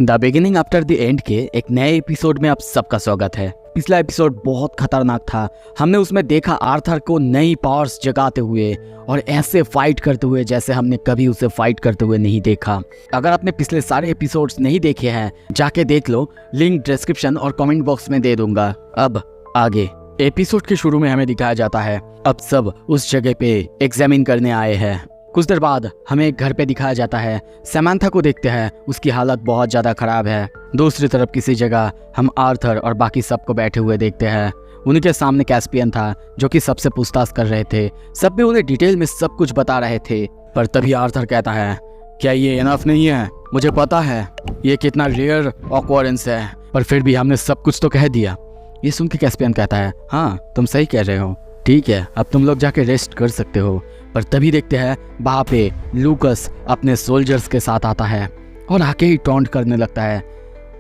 The beginning after the end के एक नए एपिसोड में आप सबका स्वागत है। पिछला एपिसोड बहुत खतरनाक था। हमने उसमें देखा आर्थर को नई पावर्स जगाते हुए और ऐसे फाइट करते हुए जैसे हमने कभी उसे फाइट करते हुए नहीं देखा। अगर आपने पिछले सारे एपिसोड्स नहीं देखे हैं जाके देख लो, लिंक डिस्क्रिप्शन और कमेंट बॉक्स में दे दूंगा। अब आगे एपिसोड के शुरू में हमें दिखाया जाता है अब सब उस जगह पे एग्जामिन करने आए हैं। कुछ देर बाद हमें एक घर पे दिखाया जाता है। सैमंथा को देखते हैं, उसकी हालत बहुत ज़्यादा ख़राब है। दूसरी तरफ किसी जगह हम आर्थर और बाकी सबको बैठे हुए देखते हैं। उनके सामने कैस्पियन था जो कि सबसे पूछताछ कर रहे थे। सब भी उन्हें डिटेल में सब कुछ बता रहे थे। पर तभी आर्थर कहता है, क्या ये इनफ नहीं है? मुझे पता है ये कितना रेयर ऑकरेंस है, पर फिर भी हमने सब कुछ तो कह दिया। ये सुन के कैस्पियन कहता है, हाँ तुम सही कह रहे हो, ठीक है अब तुम लोग जाके रेस्ट कर सकते हो। पर तभी देखते हैं वहाँ पे लूकस अपने सोल्जर्स के साथ आता है और आके ही टॉन्ट करने लगता है,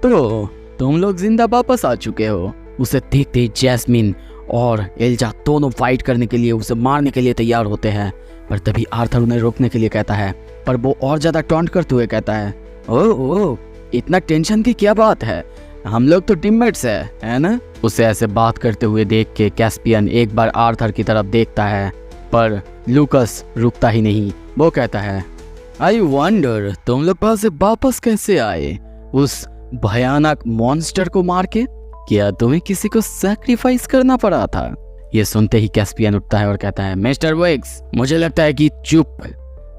तो तुम लोग जिंदा वापस आ चुके हो। उसे देखते ही जैस्मिन और एल्जा दोनों फाइट करने के लिए, उसे मारने के लिए तैयार होते हैं। पर तभी आर्थर उन्हें रोकने के लिए कहता है, पर वो और ज़्यादा टॉन्ट करते हुए कहता है, ओह इतना टेंशन की क्या बात है, हम लोग तो टीममेट्स है ना। उसे ऐसे बात करते हुए देख के कैस्पियन एक बार आर्थर की तरफ देखता है, पर लूकस रुकता ही नहीं। वो कहता है, आई वंडर तुम लोग पास से वापस कैसे आए उस भयानक मॉन्स्टर को मार के? क्या तुम्हें किसी को सैक्रिफाइस करना पड़ा था? ये सुनते ही कैस्पियन उठता है और कहता है, मिस्टर वेक्स मुझे लगता है कि चुप।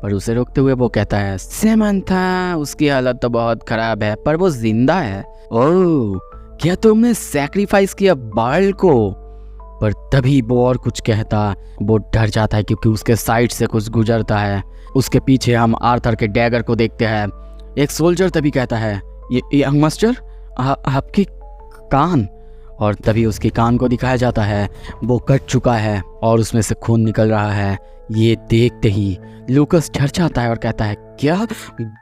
पर उसे रोकते हुए वो कहता है, सैमंथा उसकी हालत तो बहुत खराब है पर वो जिंदा है। ओह क्या तुमने सैक्रिफाइस किया बाल को? पर तभी वो और कुछ कहता, वो डर जाता है क्योंकि उसके साइड से कुछ गुजरता है। उसके पीछे हम आर्थर के डैगर को देखते हैं। एक सोल्जर तभी कहता है, ये यंग मास्टर आपकी कान। और तभी उसकी कान को दिखाया जाता है, वो कट चुका है और उसमें से खून निकल रहा है। ये देखते ही लूकस डर जाता है और कहता है, क्या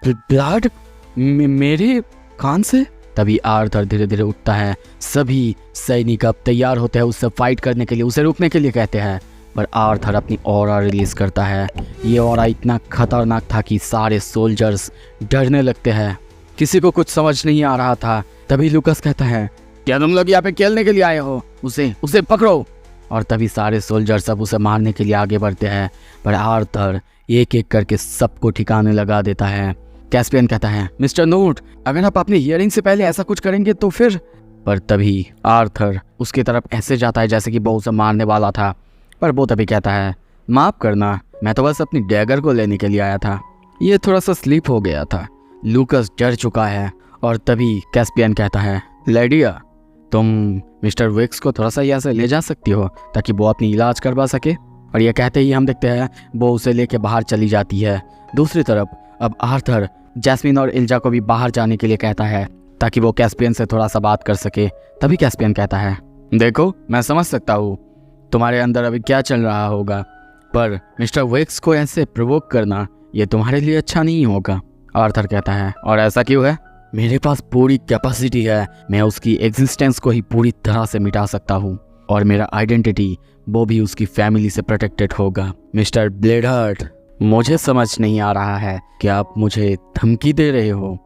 ब्लड मेरे कान से? तभी आर्थर धीरे धीरे उठता है। सभी सैनिक अब तैयार होते हैं उससे फाइट करने के लिए, उसे रुकने के लिए कहते हैं। पर आर्थर अपनी ऑरा रिलीज करता है। ये ऑरा इतना खतरनाक था कि सारे सोल्जर्स डरने लगते हैं। किसी को कुछ समझ नहीं आ रहा था। तभी लूकस कहता है, क्या तुम लोग यहाँ पे खेलने के लिए आए हो? उसे पकड़ो। और तभी सारे सोल्जर्स अब उसे मारने के लिए आगे बढ़ते हैं। पर आर्थर एक एक करके सबको ठिकाने लगा देता है। कैस्पियन कहता है, मिस्टर नोट अगर आप अपनी हियरिंग से पहले ऐसा कुछ करेंगे तो फिर। पर तभी आर्थर उसकी तरफ ऐसे जाता है जैसे कि वो उसे मारने वाला था। पर वो तभी कहता है, माफ़ करना मैं तो बस अपनी डैगर को लेने के लिए आया था, ये थोड़ा सा स्लिप हो गया था। लूकस डर चुका है। और तभी कैस्पियन कहता है, लेडिया तुम मिस्टर विक्स को थोड़ा सा यहाँ से ले जा सकती हो ताकि वो अपनी इलाज करवा सके। और ये कहते ही हम देखते हैं वो उसे लेके बाहर चली जाती है। दूसरी तरफ अब आर्थर जैस्मिन और एल्जा को भी बाहर जाने के लिए कहता है ताकि वो कैस्पियन से थोड़ा सा बात कर सके। तभी कैस्पियन कहता है, देखो मैं समझ सकता हूँ तुम्हारे अंदर अभी क्या चल रहा होगा, पर मिस्टर वेक्स को ऐसे प्रोवोक करना ये तुम्हारे लिए अच्छा नहीं होगा। आर्थर कहता है, और ऐसा क्यों है? मेरे पास पूरी कैपेसिटी है, मैं उसकी एग्जिस्टेंस को ही पूरी तरह से मिटा सकता हूँ और मेरा आइडेंटिटी वो भी उसकी फैमिली से प्रोटेक्टेड होगा। मिस्टर ब्लेडहार्ट मुझे समझ नहीं आ रहा है कि आप मुझे धमकी दे रहे हो।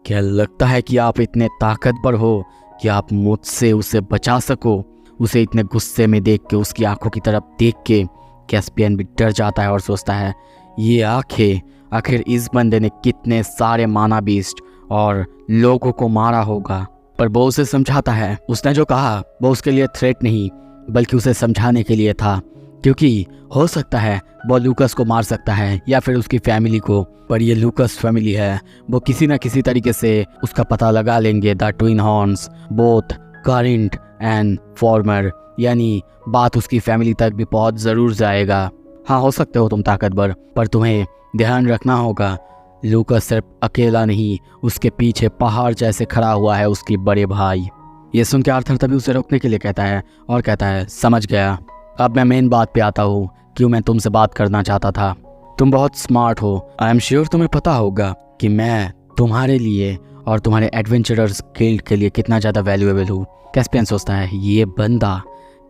क्या लगता है कि आप इतने ताकतवर हो कि आप मुझसे उसे बचा सको? उसे इतने गुस्से में देख के, उसकी आंखों की तरफ देख के कैस्पियन भी डर जाता है और सोचता है, ये आंखें, आखिर इस बंदे ने कितने सारे माना बीस्ट और लोगों को मारा होगा। पर वो उसे समझाता है, उसने जो कहा वो उसके लिए थ्रेट नहीं बल्कि उसे समझाने के लिए था, क्योंकि हो सकता है वो लूकस को मार सकता है या फिर उसकी फैमिली को। पर ये लूकस फैमिली है, वो किसी ना किसी तरीके से उसका पता लगा लेंगे। The twin horns both current and farmer, यानी बात उसकी फैमिली तक भी पहुंच ज़रूर जाएगा। हाँ हो सकते हो तुम ताकतवर, पर तुम्हें ध्यान रखना होगा लूकस सिर्फ अकेला नहीं, उसके पीछे पहाड़ जैसे खड़ा हुआ है उसकी बड़े भाई। ये सुन के आर्थर तभी उसे रोकने के लिए कहता है और कहता है, समझ गया, अब मैं मेन बात पे आता हूँ, क्यों मैं तुमसे बात करना चाहता था। तुम बहुत स्मार्ट हो, आई एम श्योर तुम्हें पता होगा कि मैं तुम्हारे लिए और तुम्हारे एडवेंचरर्स गिल्ड के लिए कितना ज़्यादा वैल्यूएबल हूँ। कैस्पियन सोचता है, ये बंदा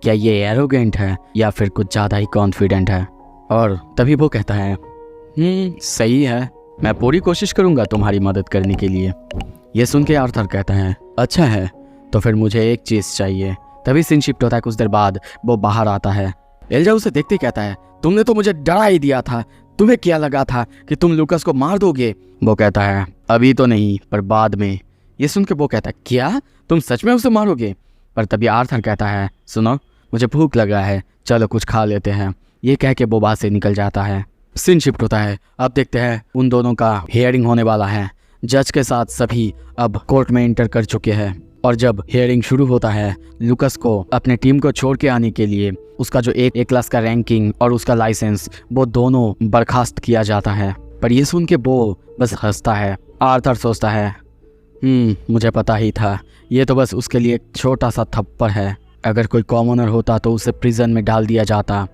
क्या ये एरोगेंट है या फिर कुछ ज़्यादा ही कॉन्फिडेंट है। और तभी वो कहता है, सही है, मैं पूरी कोशिश करूँगा तुम्हारी मदद करने के लिए। ये सुन के आर्थर कहता है अच्छा है, तो फिर मुझे एक चीज चाहिए। तभी सीन शिफ्ट होता है। कुछ देर बाद वो बाहर आता है। एल्जा उसे देखते कहता है तुमने तो मुझे डरा ही दिया था, तुम्हें क्या लगा था कि तुम लूकस को मार दोगे? वो कहता है अभी तो नहीं, पर बाद में। ये सुन के वो कहता है क्या तुम सच में उसे मारोगे? पर तभी आर्थर कहता है सुनो, मुझे भूख लगा है, चलो कुछ खा लेते हैं। ये कह के वो वहां से निकल जाता है। सीन शिफ्ट होता है। अब देखते हैं उन दोनों का हियरिंग होने वाला है। जज के साथ सभी अब कोर्ट में एंटर कर चुके हैं और जब हियरिंग शुरू होता है, लूकस को अपने टीम को छोड़ के आने के लिए उसका जो एक क्लास का रैंकिंग और उसका लाइसेंस वो दोनों बर्खास्त किया जाता है। पर ये सुन के वो बस हंसता है। आर्थर सोचता है मुझे पता ही था, ये तो बस उसके लिए एक छोटा सा थप्पड़ है। अगर कोई कॉमनर होता तो उसे प्रिजन में डाल दिया जाता।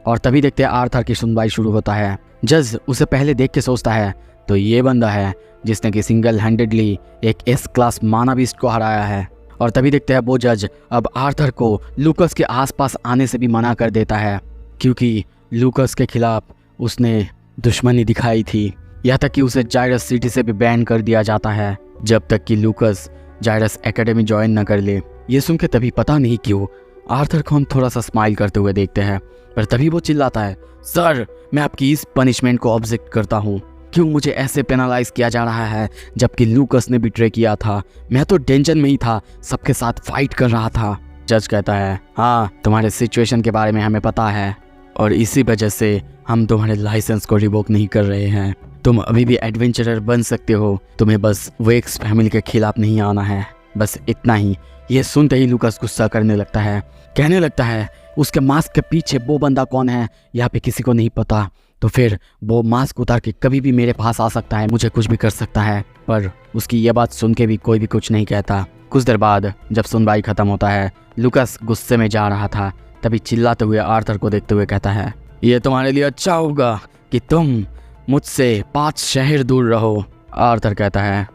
और तभी देखते हैं आर्थर की सुनवाई शुरू होता है। जज उसे पहले देख के सोचता है तो ये बंदा है जिसने कि सिंगल हैंडेडली एक एस क्लास मानवीस्ट को हराया है। और तभी देखते हैं वो जज अब आर्थर को लूकस के आसपास आने से भी मना कर देता है, क्योंकि लूकस के खिलाफ उसने दुश्मनी दिखाई थी। यहाँ तक कि उसे जायरस सिटी से भी बैन कर दिया जाता है जब तक कि लूकस जायरस एकेडमी ज्वाइन न कर ले। ये सुन के तभी पता नहीं क्यों आर्थर को हम थोड़ा सा स्माइल करते हुए देखते हैं। पर तभी वो चिल्लाता है सर, मैं आपकी इस पनिशमेंट को ऑब्जेक्ट करता हूँ। क्यों मुझे ऐसे पेनलाइज किया जा रहा है जबकि लूकस ने बिट्रे किया था? मैं तो टेंशन में ही था, सबके साथ फाइट कर रहा था। जज कहता है हाँ, तुम्हारे सिचुएशन के बारे में हमें पता है और इसी वजह से हम तुम्हारे लाइसेंस को रिवोक नहीं कर रहे हैं। तुम अभी भी एडवेंचरर बन सकते हो, तुम्हें बस वेक्स फैमिली के खिलाफ नहीं आना है, बस इतना ही। ये सुनते ही लूकस गुस्सा करने लगता है, कहने लगता है उसके मास्क के पीछे वो बंदा कौन है यहाँ पे किसी को नहीं पता, तो फिर वो मास्क उतार के कभी भी मेरे पास आ सकता है, मुझे कुछ भी कर सकता है। पर उसकी ये बात सुन के भी कोई भी कुछ नहीं कहता। कुछ देर बाद जब सुनवाई खत्म होता है, लूकस गुस्से में जा रहा था, तभी चिल्लाते हुए आर्थर को देखते हुए कहता है ये तुम्हारे लिए अच्छा होगा कि तुम मुझसे 5 शहर दूर रहो। आर्थर कहता है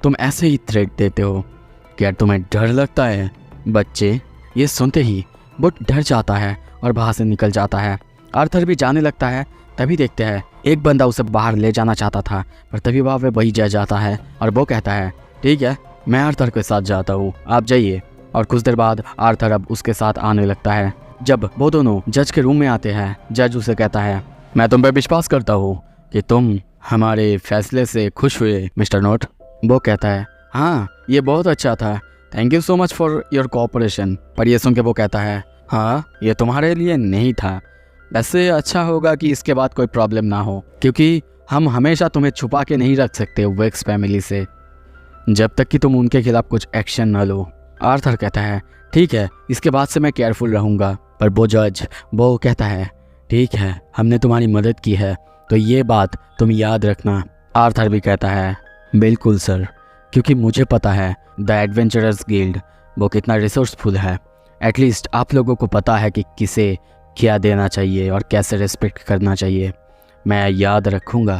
तुम ऐसे ही थ्रेट देते हो, क्या तुम्हें डर लगता है बच्चे? ये सुनते ही वो डर जाता है और वहाँ से निकल जाता है। आर्थर भी जाने लगता है। तभी देखते हैं एक बंदा उसे बाहर ले जाना चाहता था, पर तभी वहाँ पे वही जज जाता है और वो कहता है ठीक है, मैं आर्थर के साथ जाता हूँ, आप जाइए। और कुछ देर बाद आर्थर अब उसके साथ आने लगता है। जब वो दोनों जज के रूम में आते हैं, जज उसे कहता है मैं तुम पे विश्वास करता हूँ कि तुम हमारे फैसले से खुश हुए मिस्टर नोट। वो कहता है हाँ, ये बहुत अच्छा था, thank you so much for your cooperation. पर ये सुन के वो कहता है हाँ, ये तुम्हारे लिए नहीं था, वैसे अच्छा होगा कि इसके बाद कोई प्रॉब्लम ना हो, क्योंकि हम हमेशा तुम्हें छुपा के नहीं रख सकते वेक्स फैमिली से जब तक कि तुम उनके खिलाफ कुछ एक्शन न लो। आर्थर कहता है ठीक है, इसके बाद से मैं केयरफुल रहूँगा। पर वो जज वो कहता है ठीक है, हमने तुम्हारी मदद की है तो ये बात तुम याद रखना। आर्थर भी कहता है बिल्कुल सर, क्योंकि मुझे पता है द एडवेंचरर्स गिल्ड वो कितना रिसोर्सफुल है। एटलीस्ट आप लोगों को पता है कि किसे क्या देना चाहिए और कैसे रिस्पेक्ट करना चाहिए, मैं याद रखूँगा।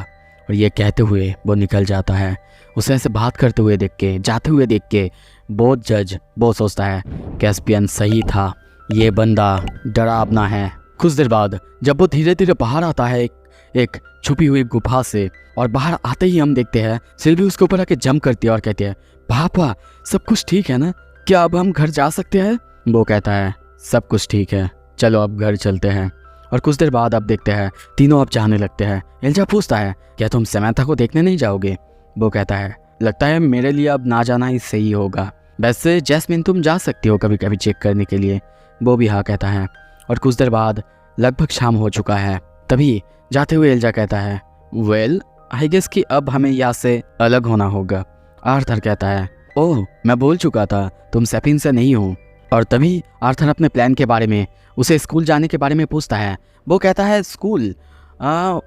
और ये कहते हुए वो निकल जाता है। उसे ऐसे बात करते हुए देख के, जाते हुए देख के वो जज वो सोचता है कैस्पियन सही था, ये बंदा डरावना है। कुछ देर बाद जब वो धीरे धीरे बाहर आता है एक छुपी हुई गुफा से, और बाहर आते ही हम देखते हैं सिल्वी उसके ऊपर आके जंप करती है और कहती है पापा सब कुछ ठीक है ना, क्या अब हम घर जा सकते हैं? वो कहता है सब कुछ ठीक है, चलो अब घर चलते हैं। और कुछ देर बाद अब देखते हैं तीनों अब जाने लगते हैं। एल्जा पूछता है क्या तुम समंथा को देखने नहीं जाओगे? वो कहता है लगता है मेरे लिए अब ना जाना ही सही होगा, वैसे जैस्मिन तुम जा सकती हो कभी कभी चेक करने के लिए। वो भी हाँ कहता है। और कुछ देर बाद लगभग शाम हो चुका है। तभी जाते हुए एल्जा कहता है वेल आई गेस कि अब हमें यहाँ से अलग होना होगा। आर्थर कहता है ओह मैं भूल चुका था, तुम सेपिन से नहीं हो। और तभी आर्थर अपने प्लान के बारे में उसे स्कूल जाने के बारे में पूछता है। वो कहता है स्कूल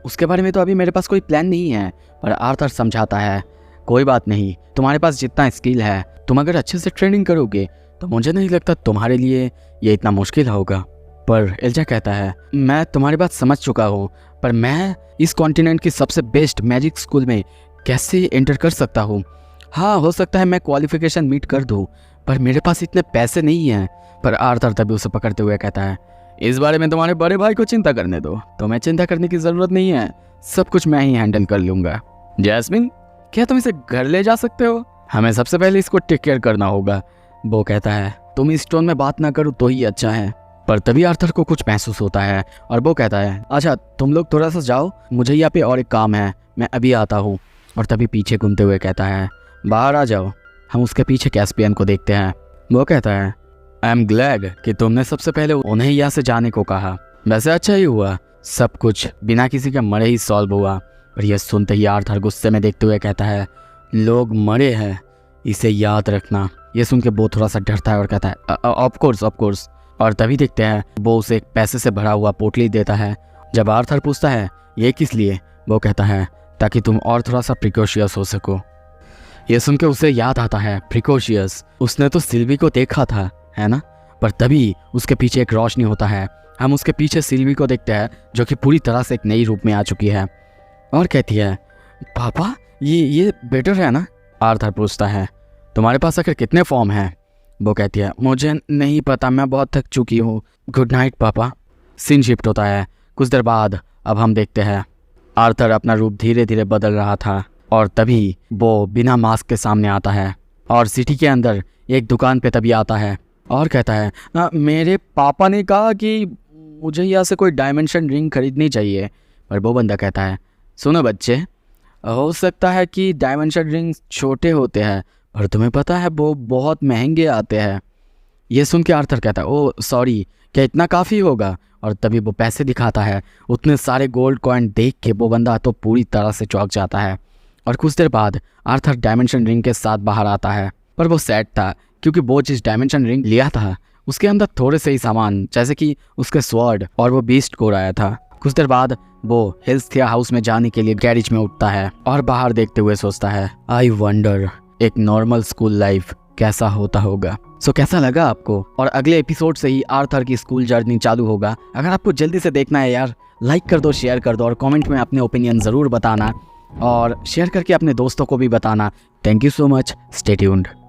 उसके बारे में तो अभी मेरे पास कोई प्लान नहीं है। पर आर्थर समझाता है कोई बात नहीं, तुम्हारे पास जितना स्किल है तुम अगर अच्छे से ट्रेनिंग करोगे तो मुझे नहीं लगता तुम्हारे लिए ये इतना मुश्किल होगा। पर एल्जा कहता है मैं तुम्हारी बात समझ चुका हूँ, पर मैं इस कॉन्टिनेंट की सबसे बेस्ट मैजिक स्कूल में कैसे एंटर कर सकता हूँ? हाँ हो सकता है मैं क्वालिफिकेशन मीट कर दूँ, पर मेरे पास इतने पैसे नहीं हैं। पर आर्थर तभी उसे पकड़ते हुए कहता है इस बारे में तुम्हारे बड़े भाई को चिंता करने दो, तुम्हें चिंता करने की ज़रूरत नहीं है, सब कुछ मैं ही हैंडल कर लूँगा। जैस्मिन क्या तुम इसे घर ले जा सकते हो? हमें सबसे पहले इसको टेक केयर करना होगा। वो कहता है तुम इस टोन में बात ना करो तो ही अच्छा है। पर तभी आर्थर को कुछ महसूस होता है और वो कहता है अच्छा तुम लोग थोड़ा सा जाओ, मुझे यहाँ पे और एक काम है, मैं अभी आता हूँ। और तभी पीछे घूमते हुए कहता है बाहर आ जाओ। हम उसके पीछे कैस्पियन को देखते हैं। वो कहता है आई एम ग्लैड कि तुमने सबसे पहले उन्हें यहाँ से जाने को कहा। वैसे अच्छा ही हुआ, सब कुछ बिना किसी के मरे ही सॉल्व हुआ। और यह सुनते ही आर्थर गुस्से में देखते हुए कहता है लोग मरे हैं, इसे याद रखना। ये सुन के वो थोड़ा सा डरता है और कहता है ऑफ कोर्स। और तभी देखते हैं वो उसे एक पैसे से भरा हुआ पोटली देता है। जब आर्थर पूछता है ये किस लिए, वो कहता है ताकि तुम और थोड़ा सा प्रिकॉशियस हो सको। ये सुन के उसे याद आता है प्रिकॉशियस, उसने तो सिल्वी को देखा था है ना। पर तभी उसके पीछे एक रोशनी होता है। हम उसके पीछे सिल्वी को देखते हैं जो कि पूरी तरह से एक नई रूप में आ चुकी है और कहती है पापा ये बेटर है ना। आर्थर पूछता है तुम्हारे पास आखिर कितने फॉर्म हैं। वो कहती है मुझे नहीं पता, मैं बहुत थक चुकी हूँ, गुड नाइट पापा। सीन शिफ्ट होता है। कुछ देर बाद अब हम देखते हैं आर्थर अपना रूप धीरे धीरे बदल रहा था और तभी वो बिना मास्क के सामने आता है और सिटी के अंदर एक दुकान पे तभी आता है और कहता है मेरे पापा ने कहा कि मुझे यहाँ से कोई डायमेंशन रिंग खरीदनी चाहिए। पर वो बंदा कहता है सुनो बच्चे, हो सकता है कि डायमेंशन रिंग छोटे होते हैं पर तुम्हें पता है वो बहुत महंगे आते हैं। ये सुन के आर्थर कहता है ओह सॉरी, क्या इतना काफ़ी होगा। और तभी वो पैसे दिखाता है। उतने सारे गोल्ड कॉइन देख के वो बंदा तो पूरी तरह से चौंक जाता है। और कुछ देर बाद आर्थर डायमेंशन रिंग के साथ बाहर आता है। पर वो सैड था क्योंकि वो जिस डायमेंशन रिंग लिया था उसके अंदर थोड़े से ही सामान जैसे कि उसके स्वॉर्ड और वो बीस्ट को आया था। कुछ देर बाद वो हिल्सथिया हाउस में जाने के लिए गैरेज में उठता है और बाहर देखते हुए सोचता है आई वंडर एक नॉर्मल स्कूल लाइफ कैसा होता होगा। सो कैसा लगा आपको? और अगले एपिसोड से ही आर्थर की स्कूल जर्नी चालू होगा। अगर आपको जल्दी से देखना है यार, लाइक कर दो, शेयर कर दो और कमेंट में अपने ओपिनियन ज़रूर बताना और शेयर करके अपने दोस्तों को भी बताना। Thank you so much, stay tuned.